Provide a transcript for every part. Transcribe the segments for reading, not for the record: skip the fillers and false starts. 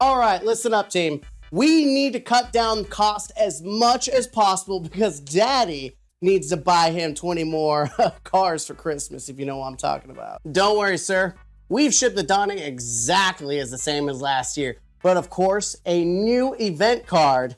All right, listen up, team. We need to cut down cost as much as possible because Daddy needs to buy him 20 more cars for Christmas, if you know what I'm talking about. Don't worry, sir. We've shipped the Dawning exactly as the same as last year, but of course, a new event card,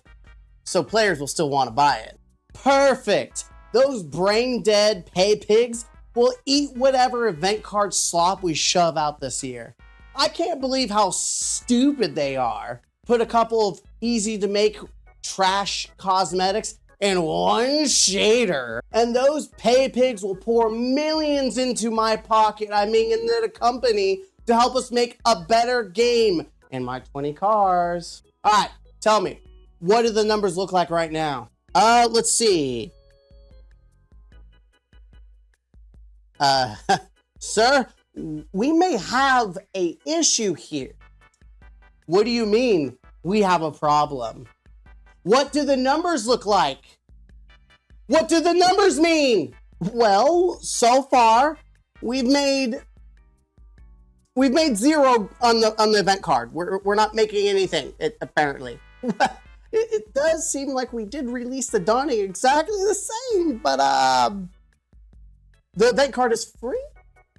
so players will still want to buy it. Perfect. Those brain-dead pay pigs will eat whatever event card slop we shove out this year. I can't believe how stupid they are. Put a couple of easy-to-make trash cosmetics and one shader, and those pay pigs will pour millions into my pocket, into the company, to help us make a better game and my 20 cars. All right, tell me, what do the numbers look like right now? Let's see. Sir, we may have an issue here. What do you mean we have a problem? What do the numbers look like? What do the numbers mean? Well, so far, we've made zero on the event card. We're not making anything, apparently. It does seem like we did release the Dawning exactly the same, but the event card is free?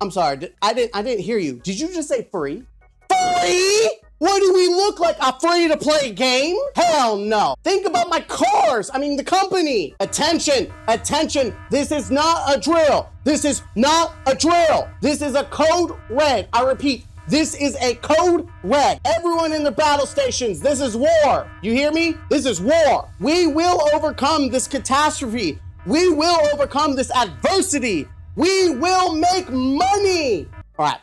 I'm sorry, I didn't hear you. Did you just say free? Free? What do we look like, a free-to-play game? Hell no. Think about my cars, the company. Attention, this is not a drill. This is not a drill. This is a code red. I repeat, this is a code red. Everyone in the battle stations, this is war. You hear me? This is war. We will overcome this catastrophe. We will overcome this adversity. We will make money. All right,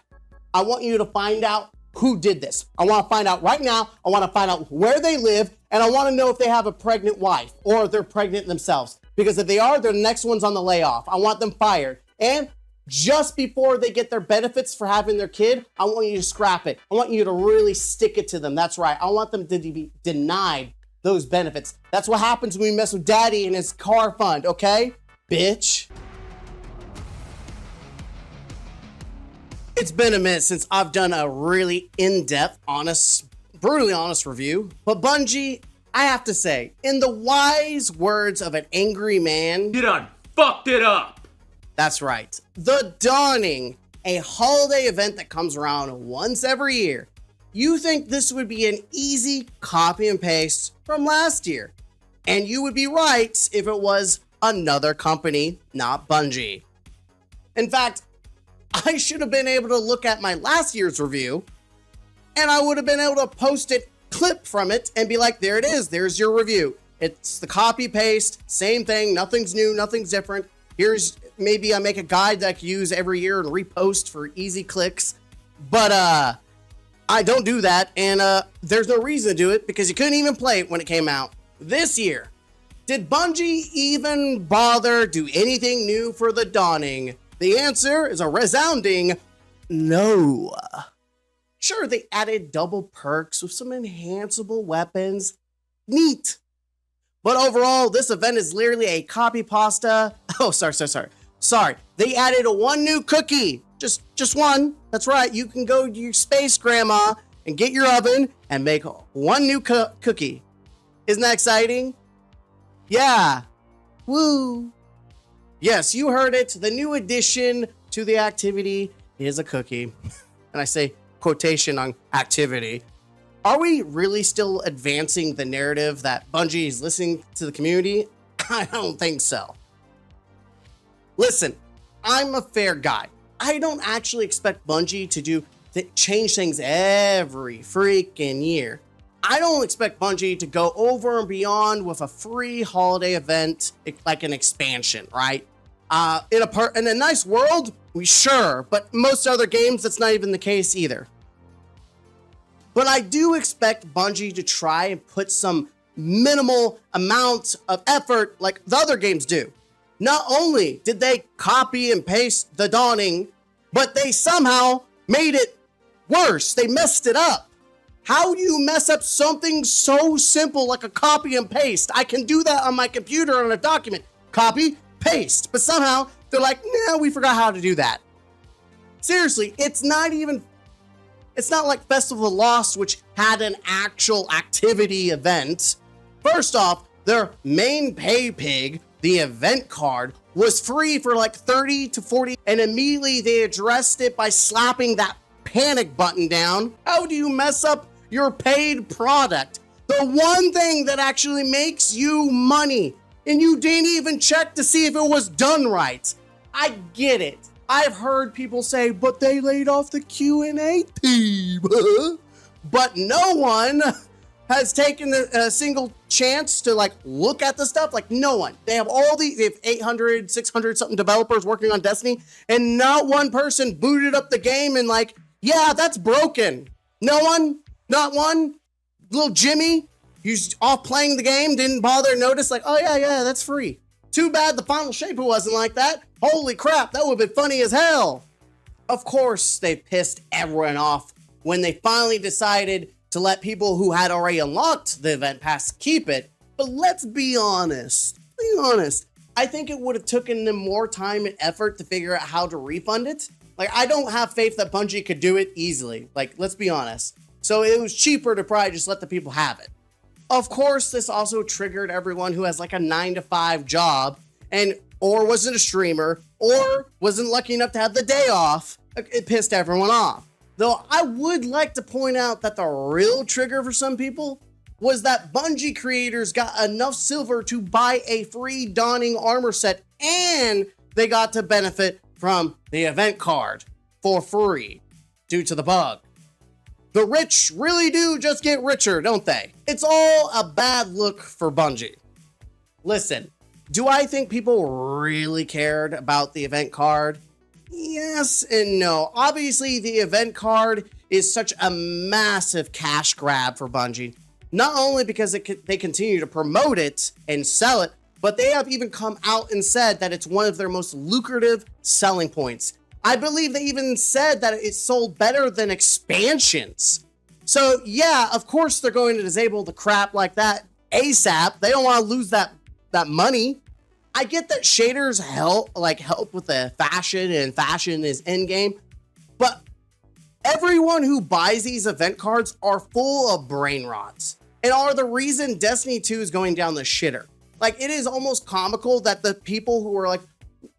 I want you to find out who did this. I want to find out right now. I want to find out where they live, and I want to know if they have a pregnant wife or they're pregnant themselves. Because if they are, they're the next ones on the layoff. I want them fired. And just before they get their benefits for having their kid, I want you to scrap it. I want you to really stick it to them. That's right. I want them to be denied those benefits. That's what happens when we mess with Daddy and his car fund, okay? Bitch. It's been a minute since I've done a really in-depth, brutally honest review. But Bungie, I have to say, in the wise words of an angry man, you done fucked it up. That's right. The Dawning, a holiday event that comes around once every year. You think this would be an easy copy and paste from last year. And you would be right if it was another company, not Bungie. In fact, I should have been able to look at my last year's review and I would have been able to post it, clip from it, and be like, there it is, there's your review. It's the copy paste, same thing, nothing's new, nothing's different. Here's, maybe I make a guide that I can use every year and repost for easy clicks. But I don't do that, and there's no reason to do it because you couldn't even play it when it came out. This year, did Bungie even bother do anything new for the Dawning? The answer is a resounding no. Sure, they added double perks with some enhanceable weapons. Neat. But overall, this event is literally a copy pasta. Oh, sorry. They added one new cookie. Just one. That's right. You can go to your space grandma and get your oven and make one new cookie. Isn't that exciting? Yeah. Woo. Yes, you heard it. The new addition to the activity is a cookie. And I say quotation on activity. Are we really still advancing the narrative that Bungie is listening to the community? I don't think so. Listen, I'm a fair guy. I don't actually expect Bungie to change things every freaking year. I don't expect Bungie to go over and beyond with a free holiday event like an expansion, right? In a nice world, we sure, but most other games, that's not even the case either. But I do expect Bungie to try and put some minimal amount of effort like the other games do. Not only did they copy and paste the Dawning, but they somehow made it worse. They messed it up. How do you mess up something so simple like a copy and paste? I can do that on my computer on a document. Copy, paste. But somehow they're like, no, we forgot how to do that. Seriously, it's not even It's not like Festival of Lost, which had an actual activity event. First off, their main pay pig, the event card, was free for like 30 to 40, and immediately they addressed it by slapping that panic button down. How do you mess up your paid product? The one thing that actually makes you money, and you didn't even check to see if it was done right. I get it. I've heard people say, but they laid off the Q&A team. But no one has taken a single chance to like look at the stuff. Like no one. They have 800, 600 something developers working on Destiny, and not one person booted up the game and like, yeah, that's broken. No one, not one. Little Jimmy, who's off playing the game, didn't bother to notice like, oh yeah, that's free. Too bad the final shape wasn't like that. Holy crap, that would have been funny as hell. Of course, they pissed everyone off when they finally decided to let people who had already unlocked the event pass keep it. But let's be honest. I think it would have taken them more time and effort to figure out how to refund it. Like, I don't have faith that Bungie could do it easily. Like, let's be honest. So it was cheaper to probably just let the people have it. Of course, this also triggered everyone who has like a 9-to-5 job or wasn't a streamer or wasn't lucky enough to have the day off. It pissed everyone off. Though I would like to point out that the real trigger for some people was that Bungie creators got enough silver to buy a free Dawning armor set, and they got to benefit from the event card for free due to the bug. The rich really do just get richer, don't they? It's all a bad look for Bungie. Listen, do I think people really cared about the event card? Yes and no. Obviously, the event card is such a massive cash grab for Bungie. Not only because they continue to promote it and sell it, but they have even come out and said that it's one of their most lucrative selling points. I believe they even said that it sold better than expansions. So yeah, of course they're going to disable the crap like that ASAP. They don't want to lose that money. I get that shaders help with the fashion, and fashion is endgame, but everyone who buys these event cards are full of brain rots and are the reason Destiny 2 is going down the shitter. Like, it is almost comical that the people who are like,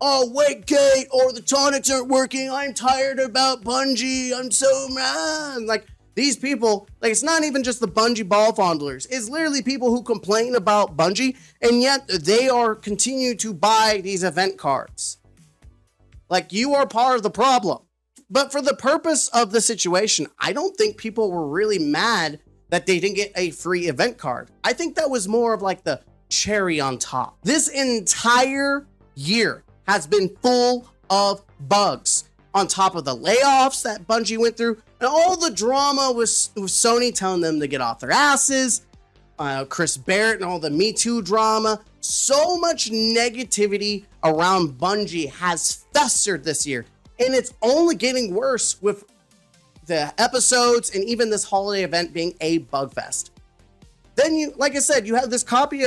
oh, wait, Kate, or the tonics aren't working, I'm tired about Bungie, I'm so mad. Like, these people, like, it's not even just the Bungie ball fondlers. It's literally people who complain about Bungie, and yet they are continuing to buy these event cards. Like, you are part of the problem. But for the purpose of the situation, I don't think people were really mad that they didn't get a free event card. I think that was more of like the cherry on top. This entire year has been full of bugs, on top of the layoffs that Bungie went through, and all the drama with Sony telling them to get off their asses, Chris Barrett and all the Me Too drama. So much negativity around Bungie has festered this year, and it's only getting worse with the episodes and even this holiday event being a bug fest. Then you, like I said, you have this copy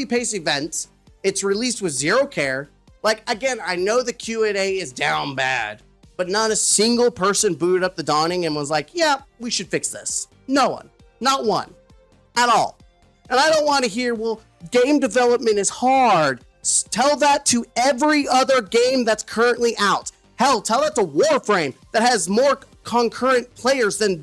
paste event. It's released with zero care. Like, again, I know the Q&A is down bad, but not a single person booted up the Dawning and was like, yeah, we should fix this. No one. Not one. At all. And I don't want to hear, well, game development is hard. Tell that to every other game that's currently out. Hell, tell that to Warframe, that has more concurrent players than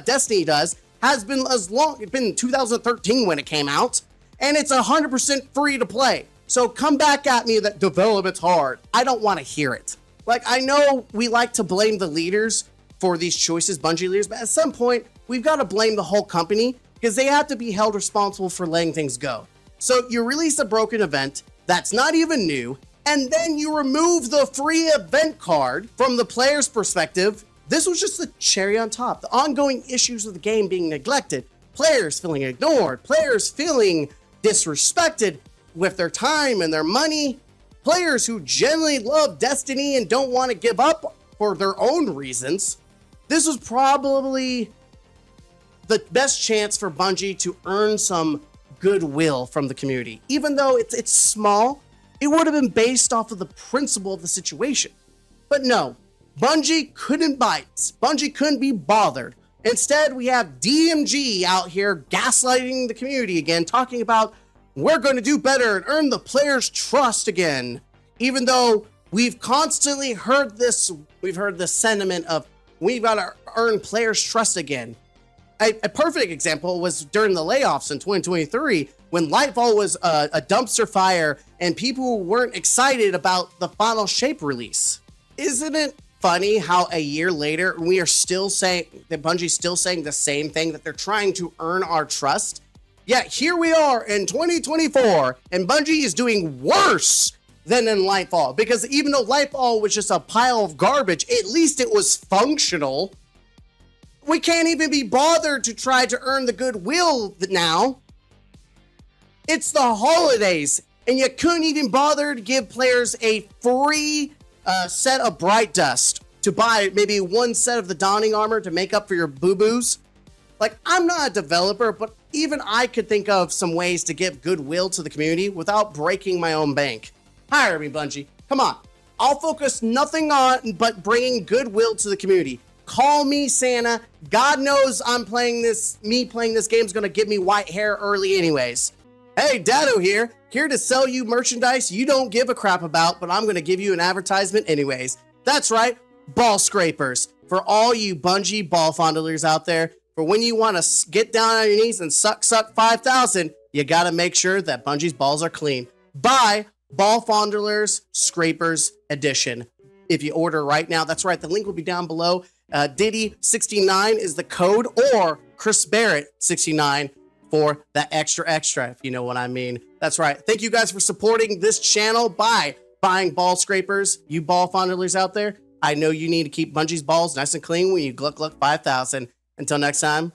Destiny does. It's been 2013 when it came out, and it's 100% free to play. So come back at me that development's hard. I don't want to hear it. Like, I know we like to blame the leaders for these choices, Bungie leaders, but at some point, we've got to blame the whole company because they have to be held responsible for letting things go. So you release a broken event that's not even new, and then you remove the free event card from the player's perspective. This was just the cherry on top. The ongoing issues of the game being neglected, players feeling ignored, players feeling disrespected with their time and their money, players who genuinely love Destiny and don't want to give up for their own reasons. This was probably the best chance for Bungie to earn some goodwill from the community. Even though it's small, it would have been based off of the principle of the situation. But no, Bungie couldn't bite. Bungie couldn't be bothered. Instead, we have DMG out here gaslighting the community again, talking about we're going to do better and earn the players' trust again. Even though we've constantly heard this, we've heard the sentiment of we've got to earn players' trust again. A perfect example was during the layoffs in 2023 when Lightfall was a dumpster fire and people weren't excited about the final shape release. Isn't it funny how a year later we are still saying that Bungie's still saying the same thing, that they're trying to earn our trust? Yet here we are in 2024 and Bungie is doing worse than in Lightfall, because even though Lightfall was just a pile of garbage, at least it was functional. We can't even be bothered to try to earn the goodwill now. It's the holidays, and you couldn't even bother to give players a free set of Bright Dust to buy maybe one set of the Dawning armor to make up for your boo-boos. Like, I'm not a developer, but even I could think of some ways to give goodwill to the community without breaking my own bank. Hire me, Bungie. Come on. I'll focus nothing on but bringing goodwill to the community. Call me Santa. God knows me playing this game is going to give me white hair early anyways. Hey, Dado here to sell you merchandise you don't give a crap about, but I'm going to give you an advertisement anyways. That's right, ball scrapers. For all you Bungie ball fondlers out there, for when you want to get down on your knees and suck 5,000, you got to make sure that Bungie's balls are clean. Buy Ball Fondlers Scrapers Edition. If you order right now, that's right, the link will be down below. Diddy69 is the code, or Chris Barrett 69 for that extra, if you know what I mean. That's right. Thank you guys for supporting this channel by buying ball scrapers. You ball fondlers out there, I know you need to keep Bungie's balls nice and clean when you gluck 5,000. Until next time,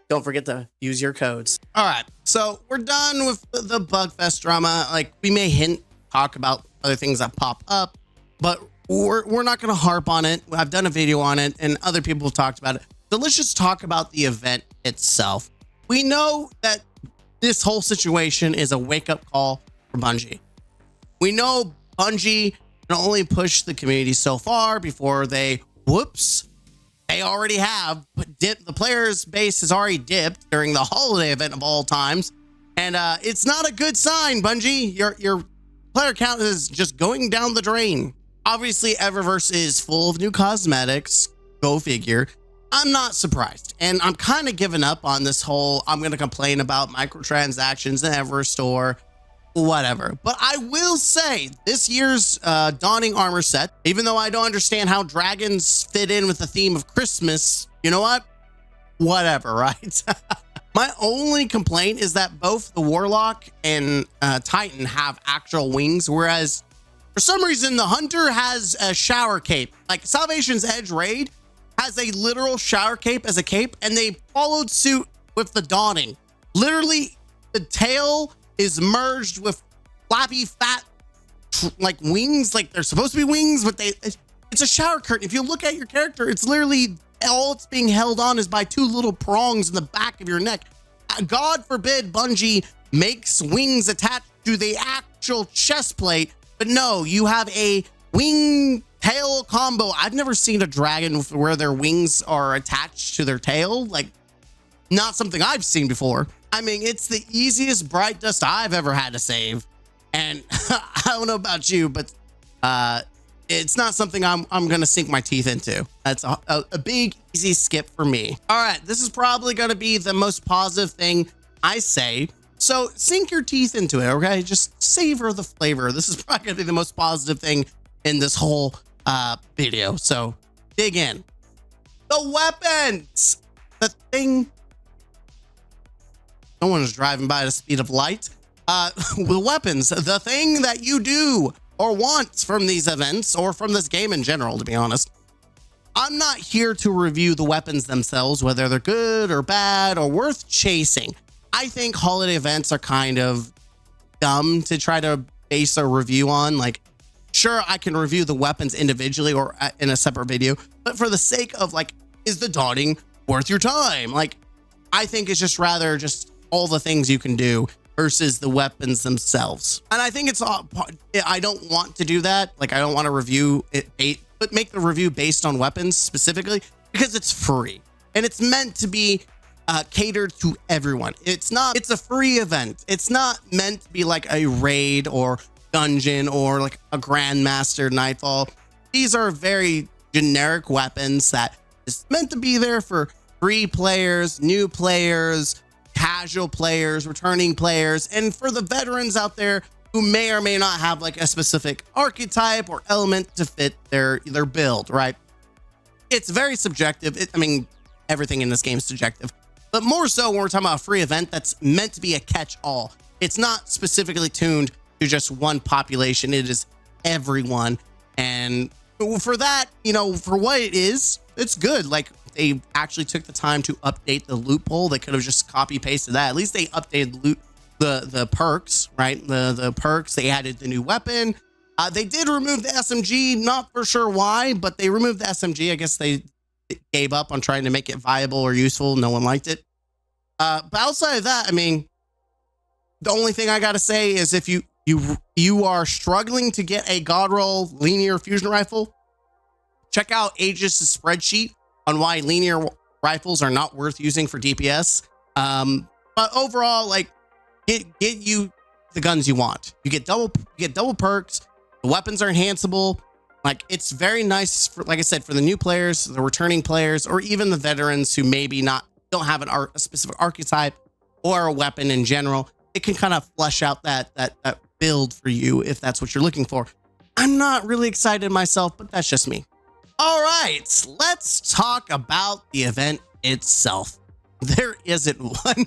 don't forget to use your codes. All right, so we're done with the Bugfest drama. Like, we may talk about other things that pop up, but we're not going to harp on it. I've done a video on it and other people have talked about it. So let's just talk about the event itself. We know that this whole situation is a wake-up call for Bungie. We know Bungie can only push the community so far before they, they already have dipped. The players base has already dipped during the holiday event of all times. And it's not a good sign, Bungie. Your player count is just going down the drain. Obviously, Eververse is full of new cosmetics. Go figure. I'm not surprised. And I'm kind of giving up on this whole, I'm going to complain about microtransactions in Eververse store, whatever. But I will say this year's Dawning armor set, even though I don't understand how dragons fit in with the theme of Christmas, you know what? Whatever, right? My only complaint is that both the Warlock and Titan have actual wings, whereas for some reason, the Hunter has a shower cape. Like, Salvation's Edge Raid has a literal shower cape as a cape, and they followed suit with the Dawning. Literally, the tail is merged with flappy, fat, like, wings. Like, they're supposed to be wings, but it's a shower curtain. If you look at your character, it's literally all it's being held on is by two little prongs in the back of your neck. God forbid Bungie makes wings attached to the actual chest plate. But no, you have a wing tail combo. I've never seen a dragon where their wings are attached to their tail. Like, not something I've seen before. I mean, it's the easiest Bright Dust I've ever had to save. And I don't know about you, but it's not something I'm going to sink my teeth into. That's a big, easy skip for me. All right, this is probably going to be the most positive thing I say. So sink your teeth into it, okay? Just savor the flavor. This is probably gonna be the most positive thing in this whole video. So dig in. The weapons, the thing. No one is driving by the speed of light. The weapons, the thing that you do or want from these events or from this game in general, to be honest. I'm not here to review the weapons themselves, whether they're good or bad or worth chasing. I think holiday events are kind of dumb to try to base a review on. Like, sure, I can review the weapons individually or in a separate video, but for the sake of, like, is the Dawning worth your time? Like, I think it's just rather just all the things you can do versus the weapons themselves. And I think it's all, I don't want to do that. Like, I don't want to review it but make the review based on weapons specifically because it's free and it's meant to be catered to everyone. It's a free event. It's not meant to be like a raid or dungeon or like a Grandmaster Nightfall. These are very generic weapons that is meant to be there for free players, new players, casual players, returning players, and for the veterans out there who may or may not have like a specific archetype or element to fit their build, right? It's very subjective. I mean, everything in this game is subjective, but more so when we're talking about a free event that's meant to be a catch-all. It's not specifically tuned to just one population. It is everyone. And for that, for what it is, it's good. Like, they actually took the time to update the loophole. They could have just copy pasted that. At least they updated the perks, right? The perks. They added the new weapon. They did remove the SMG. Not for sure why, but they removed the SMG. I guess they gave up on trying to make it viable or useful. No one liked it. But outside of that, I mean, the only thing I gotta say is if you are struggling to get a God Roll linear fusion rifle, check out Aegis' spreadsheet on why linear rifles are not worth using for DPS. But overall, like, get you the guns you want. You get double perks. The weapons are enhanceable. Like, it's very nice for, like I said, for the new players, the returning players, or even the veterans who maybe don't have a specific archetype or a weapon in general. It can kind of flesh out that build for you if that's what you're looking for. I'm not really excited myself, but that's just me. All right, let's talk about the event itself. There isn't one.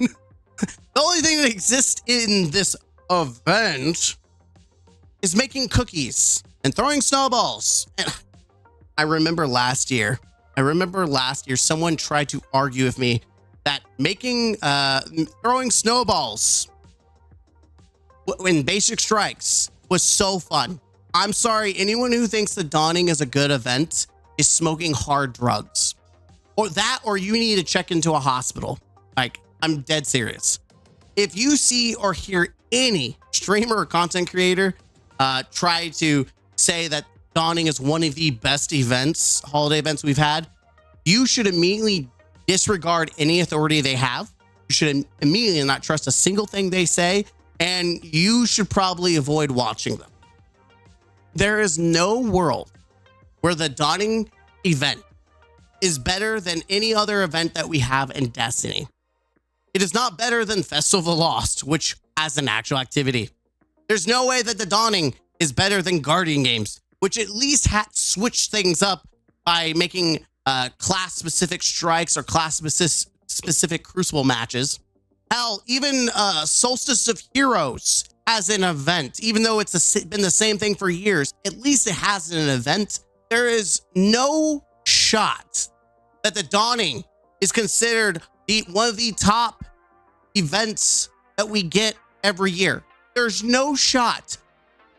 The only thing that exists in this event is making cookies and throwing snowballs. And I remember last year someone tried to argue with me that throwing snowballs in basic strikes was so fun. I'm sorry, anyone who thinks the Dawning is a good event is smoking hard drugs. Or you need to check into a hospital. Like, I'm dead serious. If you see or hear any streamer or content creator try to say that Dawning is one of the best holiday events we've had, you should immediately disregard any authority they have. You should immediately not trust a single thing they say, and you should probably avoid watching them. There is no world where the Dawning event is better than any other event that we have in Destiny. It is not better than Festival of the Lost, which has an actual activity. There's no way that the Dawning is better than Guardian games, which at least switched things up by making class-specific strikes or class-specific Crucible matches. Hell, even Solstice of Heroes as an event, even though it's been the same thing for years, at least it has an event. There is no shot that the Dawning is considered one of the top events that we get every year. There's no shot.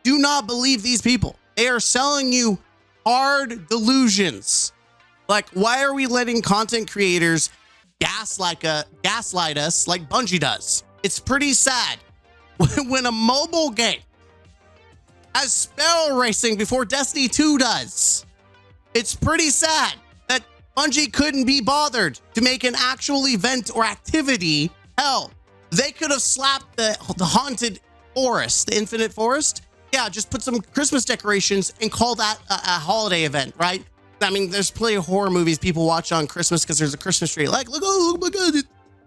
Do not believe these people. They are selling you hard delusions. Like, why are we letting content creators gaslight us like Bungie does? It's pretty sad when a mobile game has spell racing before Destiny 2 does. It's pretty sad that Bungie couldn't be bothered to make an actual event or activity. Hell, they could have slapped the haunted forest, the infinite forest. Yeah, just put some Christmas decorations and call that a holiday event, right? I mean, there's plenty of horror movies people watch on Christmas because there's a Christmas tree. Like, look, oh my God,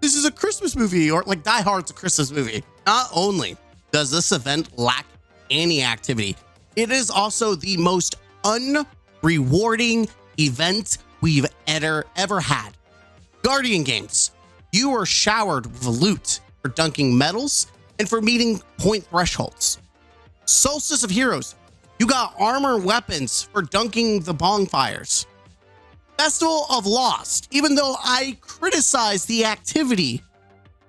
this is a Christmas movie. Or like Die Hard's a Christmas movie. Not only does this event lack any activity, it is also the most unrewarding event we've ever had. Guardian games, you are showered with loot for dunking medals and for meeting point thresholds. Solstice of Heroes, you got armor weapons for dunking the bonfires. Festival of Lost, even though I criticize the activity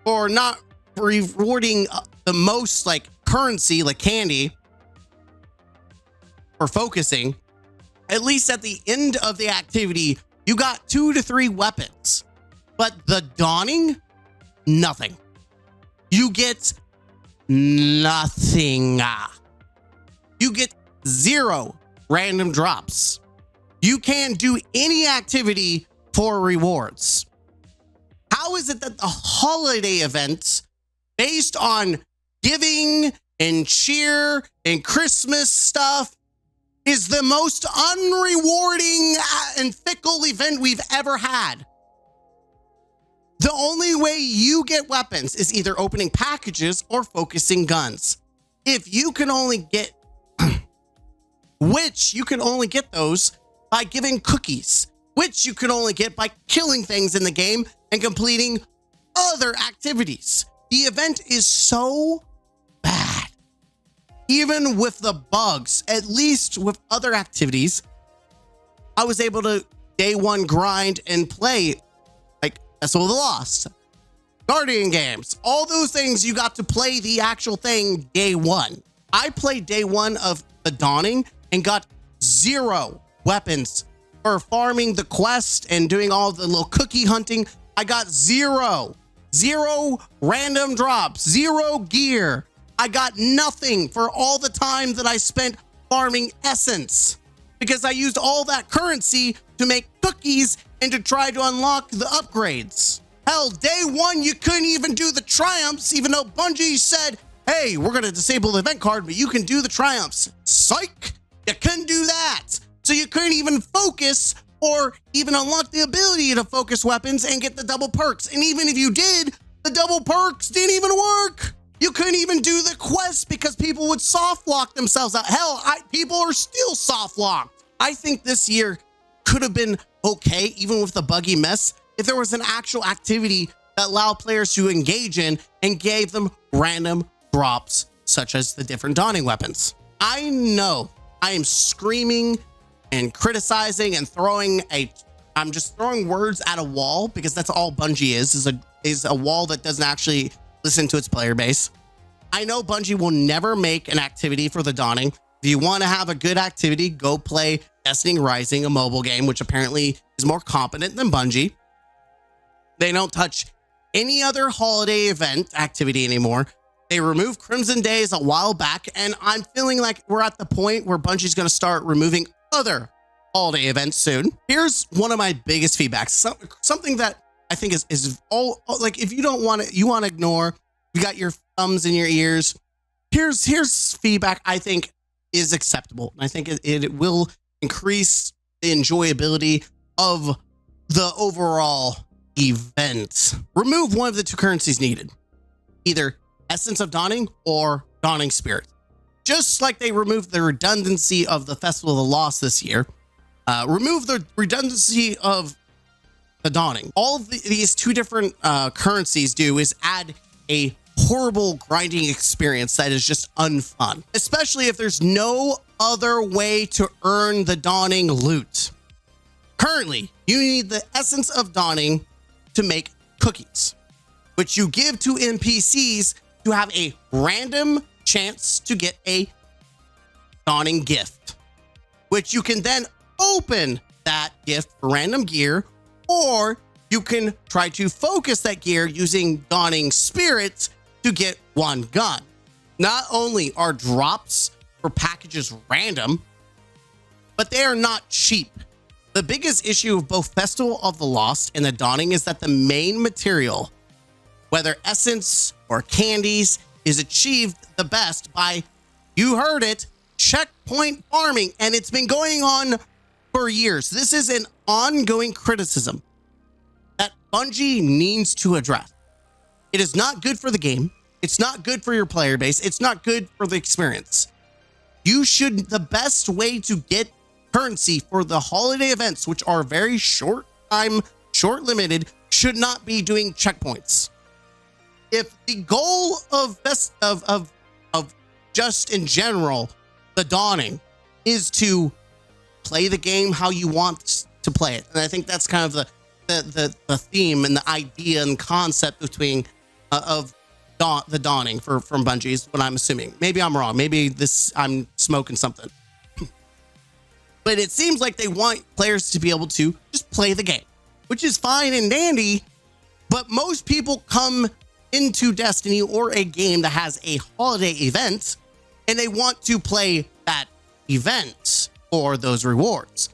for not rewarding the most like currency, like candy, for focusing, at least at the end of the activity, you got 2 to 3 weapons. But the Dawning, nothing. You get nothing. You get 0 random drops. you can't do any activity for rewards. How is it that the holiday events based on giving and cheer and Christmas stuff is the most unrewarding and fickle event we've ever had? The only way you get weapons is either opening packages or focusing guns. If you can only get, which you can only get those by giving cookies, which you can only get by killing things in the game and completing other activities. The event is so bad. Even with the bugs, at least with other activities, I was able to day one grind and play like Festival of the Lost, Guardian games, all those things. You got to play the actual thing day one. I played day one of the Dawning and got 0 weapons for farming the quest and doing all the little cookie hunting. I got 0 random drops, 0 gear. I got nothing for all the time that I spent farming essence because I used all that currency to make cookies and to try to unlock the upgrades. Hell, day one, you couldn't even do the triumphs, even though Bungie said, hey, we're going to disable the event card, but you can do the triumphs. Psych! You couldn't do that. So you couldn't even focus or even unlock the ability to focus weapons and get the double perks. And even if you did, the double perks didn't even work. You couldn't even do the quest because people would soft lock themselves out. Hell, people are still soft locked. I think this year could have been okay, even with the buggy mess, if there was an actual activity that allowed players to engage in and gave them random drops, such as the different Dawning weapons. I know I am screaming and criticizing and I'm just throwing words at a wall because that's all Bungie is a wall that doesn't actually listen to its player base. I know Bungie will never make an activity for the Dawning. If you want to have a good activity, go play Destiny Rising, a mobile game, which apparently is more competent than Bungie. They don't touch any other holiday event activity anymore. They removed Crimson Days a while back, and I'm feeling like we're at the point where Bungie's going to start removing other holiday events soon. Here's one of my biggest feedbacks. Something that I think is all like, if you don't want to, you want to ignore, you got your thumbs in your ears. Here's feedback I think is acceptable. And I think it will increase the enjoyability of the overall event. Remove one of the 2 currencies needed, either Essence of Dawning or Dawning Spirit. Just like they removed the redundancy of the Festival of the Lost this year, remove the redundancy of the Dawning. All of these 2 different currencies do is add a horrible grinding experience that is just unfun, especially if there's no other way to earn the Dawning loot. Currently, you need the Essence of Dawning to make cookies, which you give to NPCs to have a random chance to get a Dawning gift, which you can then open that gift for random gear, or you can try to focus that gear using Dawning Spirits to get 1 gun. Not only are drops for packages random, but they are not cheap. The biggest issue of both Festival of the Lost and the Dawning is that the main material, whether essence or candies, is achieved the best by, you heard it, checkpoint farming. And it's been going on for years. This is an ongoing criticism that Bungie needs to address. It is not good for the game. It's not good for your player base. It's not good for the experience. The best way to get currency for the holiday events, which are very short limited, should not be doing checkpoints. If the goal of just in general, the Dawning, is to play the game how you want to play it, and I think that's kind of the theme and the idea and concept between the Dawning from Bungie is what I'm assuming. Maybe I'm wrong. Maybe I'm smoking something. But it seems like they want players to be able to just play the game, which is fine and dandy. But most people come into Destiny or a game that has a holiday event, and they want to play that event for those rewards.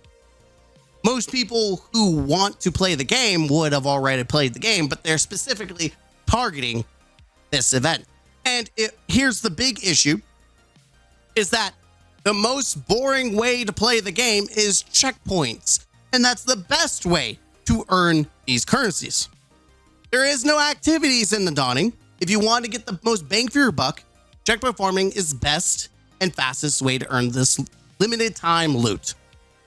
most people who want to play the game would have already played the game, but they're specifically targeting this event. And here's the big issue, is that the most boring way to play the game is checkpoints. And that's the best way to earn these currencies. There is no activities in the Dawning. If you want to get the most bang for your buck, checkpoint farming is best and fastest way to earn this limited time loot.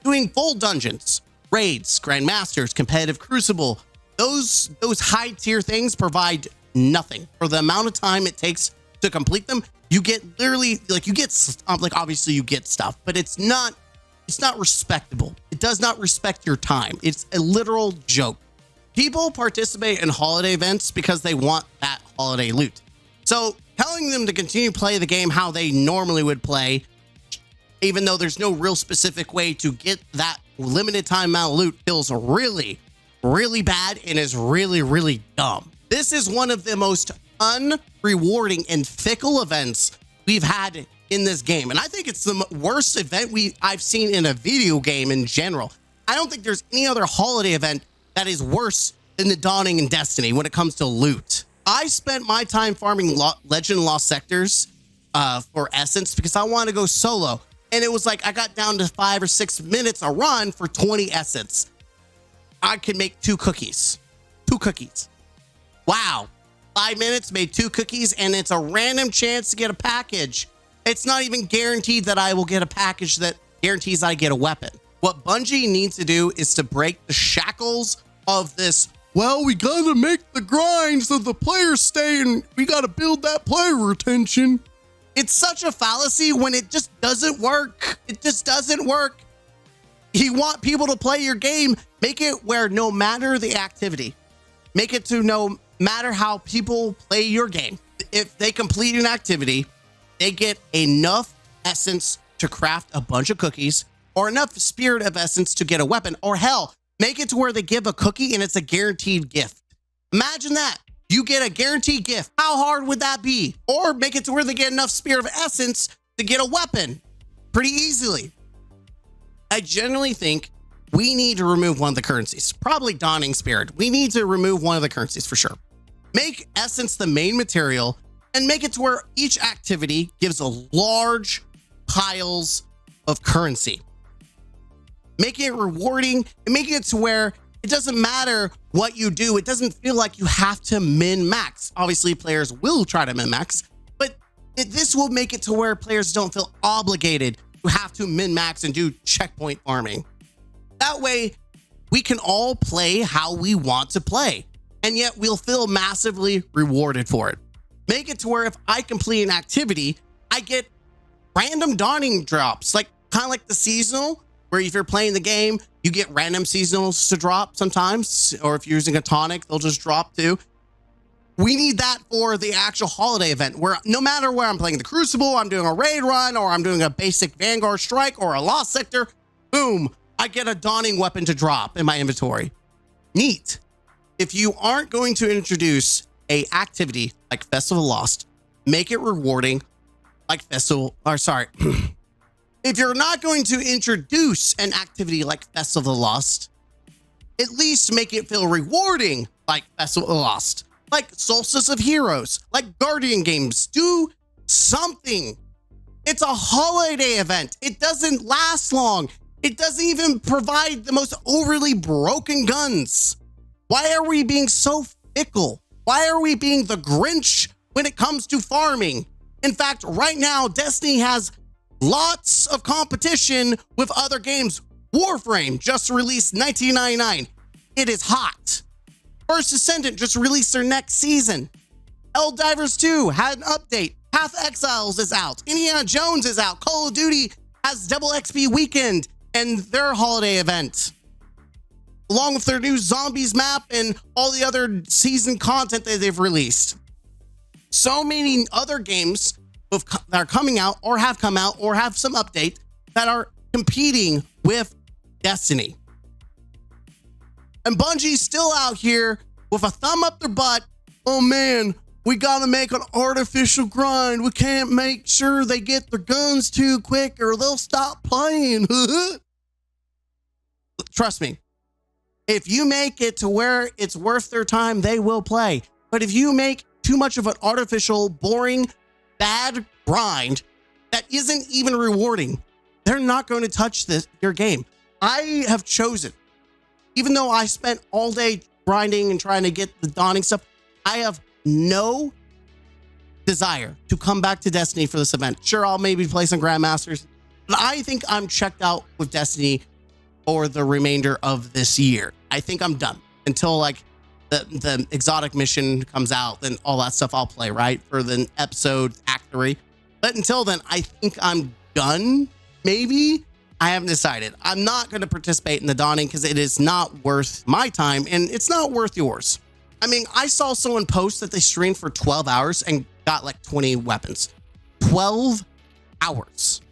Doing full dungeons, raids, grandmasters, competitive crucible, those high tier things provide nothing. For the amount of time it takes to complete them, you get literally, like, you get, like, obviously you get stuff, but it's not respectable. It does not respect your time. It's a literal joke. People participate in holiday events because they want that holiday loot. So telling them to continue to play the game how they normally would play, even though there's no real specific way to get that limited time amount of loot, feels really, really bad and is really, really dumb. This is one of the most unrewarding and fickle events we've had in this game. And I think it's the worst event I've seen in a video game in general. I don't think there's any other holiday event that is worse than the Dawning in Destiny when it comes to loot. I spent my time farming Legend Lost Sectors for Essence because I wanted to go solo. And it was like I got down to 5 or 6 minutes a run for 20 Essence. I could make 2 cookies. 2 cookies. Wow. 5 minutes, made 2 cookies, and it's a random chance to get a package. It's not even guaranteed that I will get a package that guarantees I get a weapon. What Bungie needs to do is to break the shackles of this, well, we gotta make the grind so the players stay and we gotta build that player retention. It's such a fallacy when it just doesn't work. It just doesn't work. You want people to play your game, make it where no matter the activity, make it to no matter how people play your game, if they complete an activity, they get enough essence to craft a bunch of cookies or enough spirit of essence to get a weapon, or hell, make it to where they give a cookie and it's a guaranteed gift. Imagine that. You get a guaranteed gift. How hard would that be? Or make it to where they get enough spirit of essence to get a weapon pretty easily. I generally think we need to remove one of the currencies, probably Dawning Spirit. We need to remove one of the currencies for sure. Make essence the main material and make it to where each activity gives a large piles of currency. Make it rewarding and make it to where it doesn't matter what you do. It doesn't feel like you have to min-max. Obviously, players will try to min-max, but this will make it to where players don't feel obligated to have to min-max and do checkpoint farming. That way, we can all play how we want to play, and yet we'll feel massively rewarded for it. Make it to where if I complete an activity, I get random Dawning drops, like kind of like the seasonal, where if you're playing the game, you get random seasonals to drop sometimes, or if you're using a tonic, they'll just drop too. We need that for the actual holiday event, where no matter where I'm playing the Crucible, I'm doing a raid run, or I'm doing a basic Vanguard strike or a Lost Sector, boom, I get a Dawning weapon to drop in my inventory. Neat. If you aren't going to introduce a activity like Festival of Lost, make it rewarding like if you're not going to introduce an activity like Festival of Lost, at least make it feel rewarding like Festival of Lost, like Solstice of Heroes, like Guardian games. Do something. It's a holiday event. It doesn't last long. It doesn't even provide the most overly broken guns. Why are we being so fickle? Why are we being the Grinch when it comes to farming? In fact, right now, Destiny has lots of competition with other games. Warframe just released 1999. It is hot. First Ascendant just released their next season. Helldivers 2 had an update. Path Exiles is out. Indiana Jones is out. Call of Duty has Double XP Weekend and their holiday event, along with their new Zombies map and all the other season content that they've released. So many other games that are coming out or have come out or have some update that are competing with Destiny. And Bungie's still out here with a thumb up their butt. Oh man, we gotta make an artificial grind. We can't make sure they get their guns too quick or they'll stop playing. Trust me. If you make it to where it's worth their time, they will play. But if you make too much of an artificial, boring, bad grind that isn't even rewarding, they're not going to touch your game. I have chosen, even though I spent all day grinding and trying to get the dawning stuff, I have no desire to come back to Destiny for this event. Sure, I'll maybe play some Grandmasters, but I think I'm checked out with Destiny for the remainder of this year. I think I'm done until like the exotic mission comes out, then all that stuff I'll play, right? For the episode Act 3. But until then, I think I'm done. Maybe. I haven't decided. I'm not going to participate in the dawning because it is not worth my time and it's not worth yours. I mean, I saw someone post that they streamed for 12 hours and got like 20 weapons. 12 hours.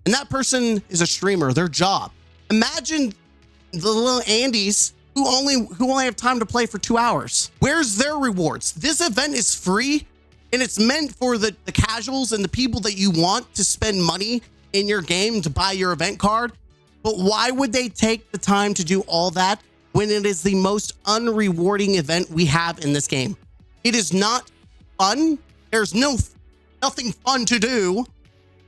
And that person is a streamer, their job. Imagine the little Andes who only have time to play for 2 hours. Where's their rewards? This event is free and it's meant for the casuals and the people that you want to spend money in your game to buy your event card. But why would they take the time to do all that when it is the most unrewarding event we have in this game? It is not fun. There's nothing fun to do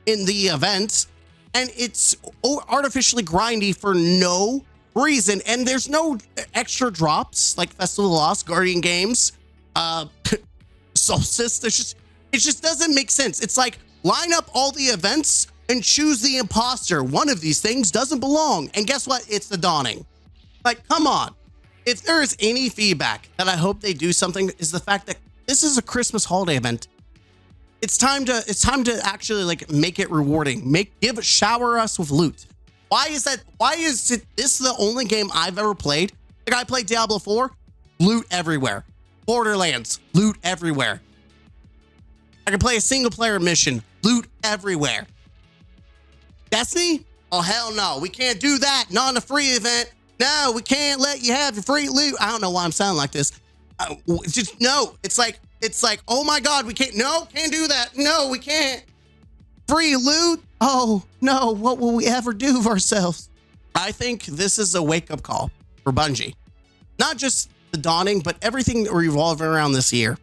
in the event, and it's artificially grindy for no reason. And there's no extra drops like Festival of Lost, Guardian Games, Solstice. It just doesn't make sense. It's like line up all the events and choose the imposter. One of these things doesn't belong. And guess what? It's the dawning. Like, come on. If there is any feedback that I hope they do something is the fact that this is a Christmas holiday event. It's time to actually like make it rewarding. Shower us with loot. Why is this the only game I've ever played? Like I played Diablo 4, loot everywhere. Borderlands, loot everywhere. I can play a single player mission, loot everywhere. Destiny? Oh, hell no. We can't do that. Not in a free event. No, we can't let you have your free loot. I don't know why I'm sounding like this. Just no. It's like, oh my God, we can't. No, can't do that. No, we can't. Free loot? Oh no, what will we ever do of ourselves? I think this is a wake-up call for Bungie. Not just the dawning, but everything revolving around this year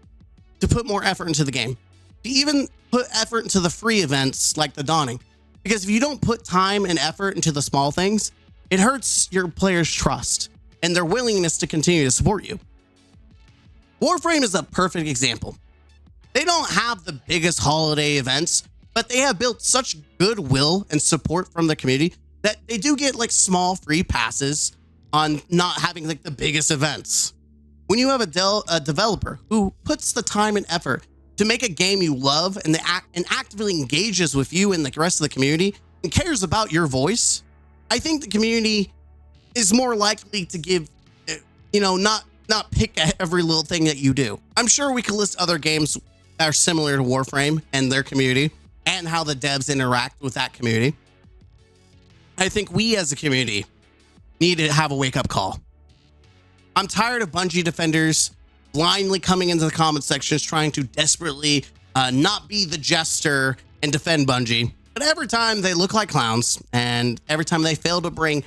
to put more effort into the game. To even put effort into the free events like the dawning. Because if you don't put time and effort into the small things, it hurts your players' trust and their willingness to continue to support you. Warframe is a perfect example. They don't have the biggest holiday events, but they have built such goodwill and support from the community that they do get like small free passes on not having like the biggest events. When you have a developer who puts the time and effort to make a game you love and actively engages with you and the rest of the community and cares about your voice, I think the community is more likely to give, not pick at every little thing that you do. I'm sure we could list other games that are similar to Warframe and their community and how the devs interact with that community. I think we as a community need to have a wake-up call. I'm tired of Bungie defenders blindly coming into the comment sections trying to desperately not be the jester and defend Bungie. But every time they look like clowns and every time they fail to bring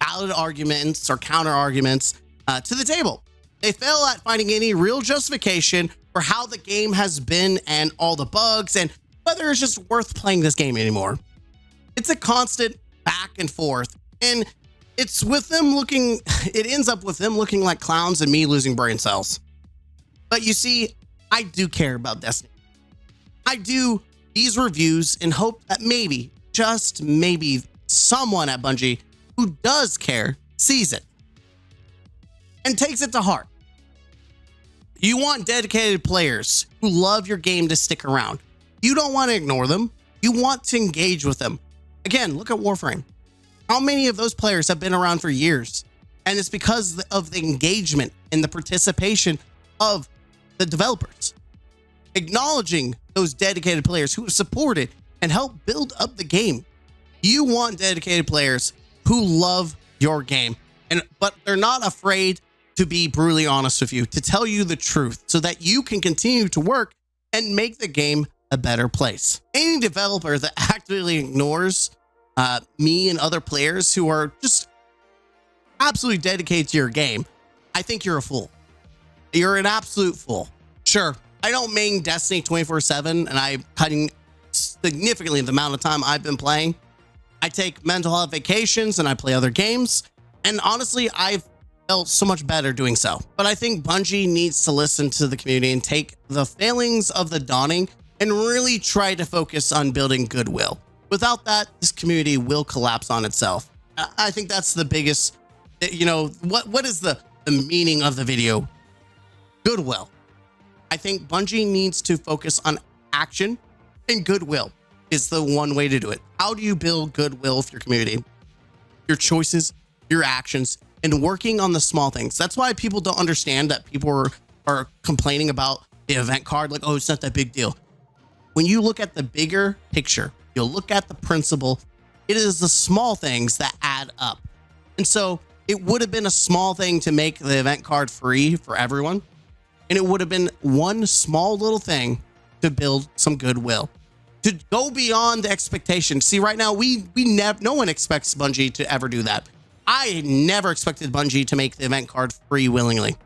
valid arguments or counter arguments to the table, they fail at finding any real justification for how the game has been and all the bugs and whether it's just worth playing this game anymore. It's a constant back and forth, and it ends up with them looking like clowns and me losing brain cells. But you see, I do care about Destiny. I do these reviews in hope that maybe, just maybe, someone at Bungie who does care sees it and takes it to heart. You want dedicated players who love your game to stick around. You don't want to ignore them. You want to engage with them. Again, look at Warframe. How many of those players have been around for years? And it's because of the engagement and the participation of the developers. Acknowledging those dedicated players who have supported and helped build up the game. You want dedicated players who love your game, but they're not afraid to be brutally honest with you, to tell you the truth so that you can continue to work and make the game a better place. Any developer that actively ignores me and other players who are just absolutely dedicated to your game, I think you're a fool. You're an absolute fool. Sure, I don't main Destiny 24/7, and I'm cutting significantly the amount of time I've been playing. I take mental health vacations and I play other games. And honestly, I've felt so much better doing so. But I think Bungie needs to listen to the community and take the failings of the Dawning and really try to focus on building goodwill. Without that, this community will collapse on itself. I think that's the biggest, what is the meaning of the video? Goodwill. I think Bungie needs to focus on action, and goodwill is the one way to do it. How do you build goodwill for your community? Your choices, your actions, and working on the small things. That's why people don't understand that people are complaining about the event card. Like, oh, it's not that big deal. When you look at the bigger picture, you'll look at the principle. It is the small things that add up. And so it would have been a small thing to make the event card free for everyone. And it would have been one small little thing to build some goodwill, to go beyond the expectation. See, right now, no one expects Bungie to ever do that. I never expected Bungie to make the event card free willingly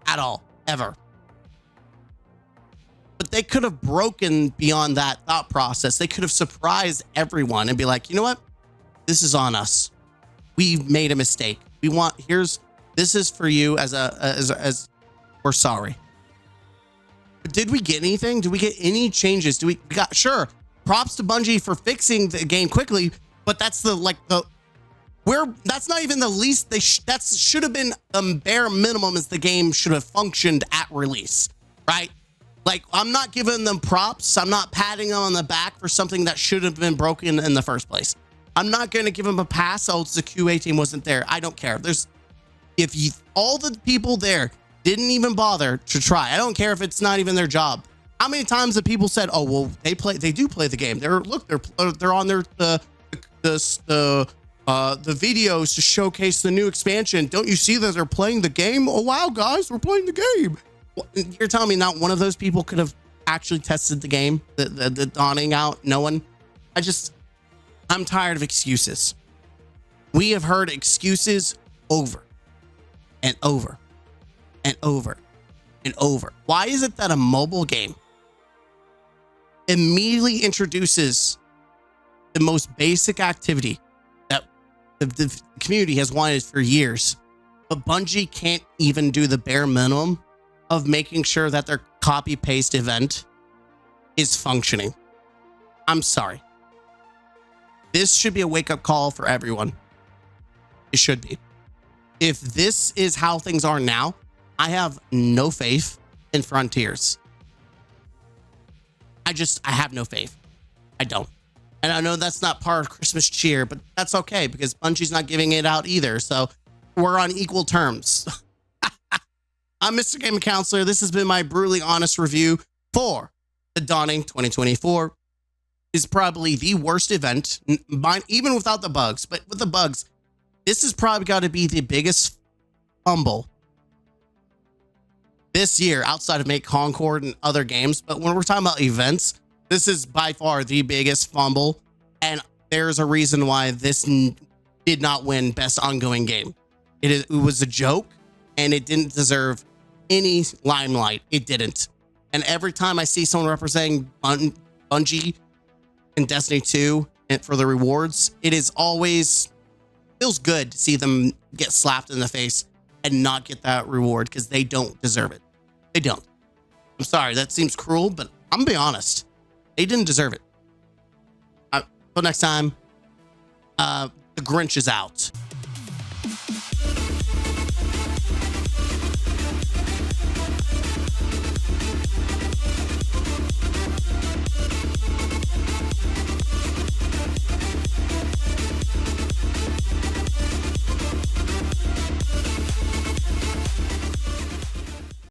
at all, ever. But they could have broken beyond that thought process. They could have surprised everyone and be like, you know what? This is on us. We've made a mistake. This is for you as we're sorry. But did we get anything? Did we get any changes? Sure, props to Bungie for fixing the game quickly, but that's that's not even the least. That should have been the bare minimum as the game should have functioned at release, right? Like, I'm not giving them props. I'm not patting them on the back for something that should have been broken in the first place. I'm not going to give them a pass. Oh, the QA team wasn't there. I don't care. All the people there didn't even bother to try. I don't care if it's not even their job. How many times have people said, "Oh, well, they do play the game. They're on the videos to showcase the new expansion. Don't you see that they're playing the game? Oh wow, guys, we're playing the game." Well, you're telling me not one of those people could have actually tested the game, the Dawning out? No one. I'm tired of excuses. We have heard excuses over and over and over and over. Why is it that a mobile game immediately introduces the most basic activity that the community has wanted for years, but Bungie can't even do the bare minimum of making sure that their copy-paste event is functioning? I'm sorry. This should be a wake-up call for everyone. It should be. If this is how things are now, I have no faith in Frontiers. I have no faith. I don't. And I know that's not part of Christmas cheer, but that's okay because Bungie's not giving it out either. So we're on equal terms. I'm Mr. Game Counselor. This has been my brutally honest review for the Dawning 2024. Is probably the worst event, even without the bugs. But with the bugs, this has probably got to be the biggest fumble this year outside of Make Concord and other games. But when we're talking about events, this is by far the biggest fumble. And there's a reason why this did not win Best Ongoing Game. It was a joke and it didn't deserve any limelight. It didn't. And every time I see someone representing Bungie in Destiny 2 and for the rewards, it is always feels good to see them get slapped in the face and not get that reward because they don't deserve it. They don't. I'm sorry, that seems cruel, but I'm gonna be honest. They didn't deserve it. Till next time, the Grinch is out.